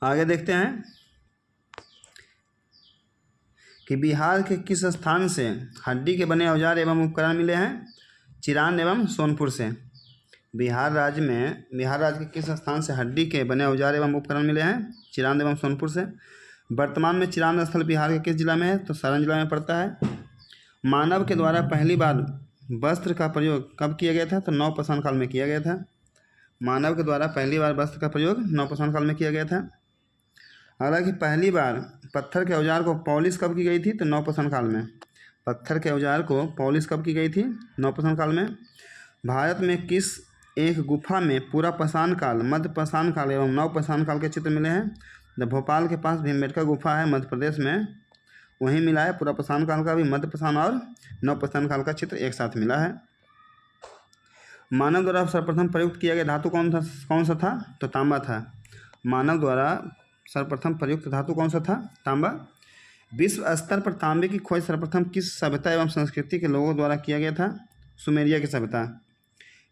आगे देखते हैं कि बिहार के किस स्थान से हड्डी के बने औजार एवं उपकरण मिले हैं? चिरांद एवं सोनपुर से। बिहार राज्य के किस स्थान से हड्डी के बने औजार एवं उपकरण मिले हैं? चिरांद एवं सोनपुर से। वर्तमान में चिरांद स्थल बिहार के किस जिला में है? तो सारण जिला में पड़ता है। मानव के द्वारा पहली बार वस्त्र का प्रयोग कब किया गया था? तो नवपसान काल में किया गया था। मानव के द्वारा पहली बार वस्त्र का प्रयोग नवपसान काल में किया गया था। हालांकि पहली बार पत्थर के औजार को पॉलिश कब की गई थी? तो नवपसान काल में। पत्थर के औजार को पॉलिश कब की गई थी? नवपसान काल में। भारत में किस एक गुफा में पूरा पाषाण काल, मध्य पाषाण काल एवं नवपाषाण काल के चित्र मिले हैं? जब भोपाल के पास भीमबेटका गुफा है मध्य प्रदेश में, वहीं मिला है पूरा पाषाण काल का भी, मध्य पाषाण और नवपाषाण काल का चित्र एक साथ मिला है। मानव द्वारा सर्वप्रथम प्रयुक्त किया गया धातु कौन सा था? तो तांबा था। मानव द्वारा सर्वप्रथम प्रयुक्त धातु कौन सा था? तांबा। विश्व स्तर पर तांबे की खोज सर्वप्रथम किस सभ्यता एवं संस्कृति के लोगों द्वारा किया गया था? सुमेरिया की सभ्यता।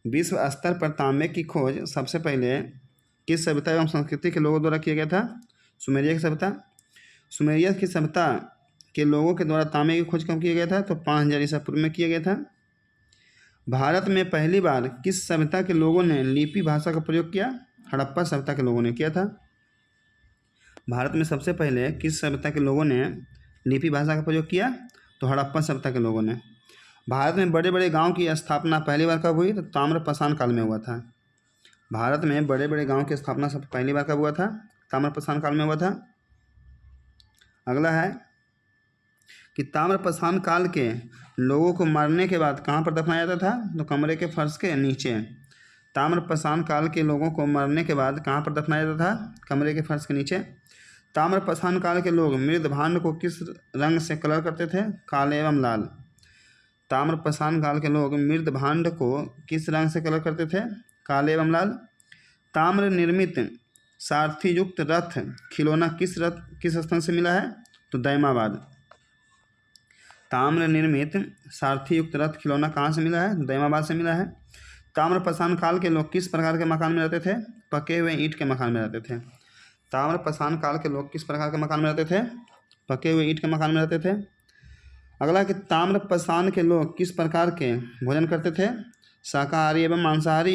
विश्व स्तर पर तांबे की खोज सबसे पहले किस सभ्यता एवं संस्कृति के लोगों द्वारा किया गया था? सुमेरिया की सभ्यता। सुमेरिया की सभ्यता के लोगों के द्वारा तांबे की खोज कब किया गया था? तो 5000 ईसा पूर्व में किया गया था। भारत में पहली बार किस सभ्यता के लोगों ने लिपि भाषा का प्रयोग किया? हड़प्पा सभ्यता के लोगों ने किया था। भारत में सबसे पहले किस सभ्यता के लोगों ने लिपि भाषा का प्रयोग किया? तो हड़प्पा सभ्यता के लोगों ने। भारत में बड़े बड़े गांव की स्थापना पहली बार कब हुई? तो ताम्रपाषाण काल में हुआ था। भारत में बड़े बड़े गांव की स्थापना सब पहली बार कब हुआ था? ताम्रपाषाण काल में हुआ था। अगला है कि ताम्रपाषाण काल के लोगों को मरने के बाद कहाँ पर दफनाया जाता था? तो कमरे के फर्श के नीचे। ताम्रपाषाण काल के लोगों को मरने के बाद कहाँ पर दफनाया जाता था? कमरे के फर्श के नीचे। ताम्रपाषाण काल के लोग मृद भांड को किस रंग से कलर करते थे? काले एवं लाल। ताम्रपाषाण काल के लोग मृद भांड को किस रंग से कलर करते थे? काले एवं लाल। ताम्र निर्मित सारथी युक्त रथ खिलौना किस स्थान से मिला है? तो दैमाबाद। ताम्र निर्मित सारथी युक्त रथ खिलौना कहाँ से मिला है? दैमाबाद से मिला है। ताम्रपाषाण काल के लोग किस प्रकार के मकान में रहते थे? पके हुए ईंट के मकान में रहते थे। ताम्रपाषाण काल के लोग किस प्रकार के मकान में रहते थे? पके हुए ईंट के मकान में रहते थे। अगला कि ताम्रपाषाण के लोग किस प्रकार के भोजन करते थे? शाकाहारी एवं मांसाहारी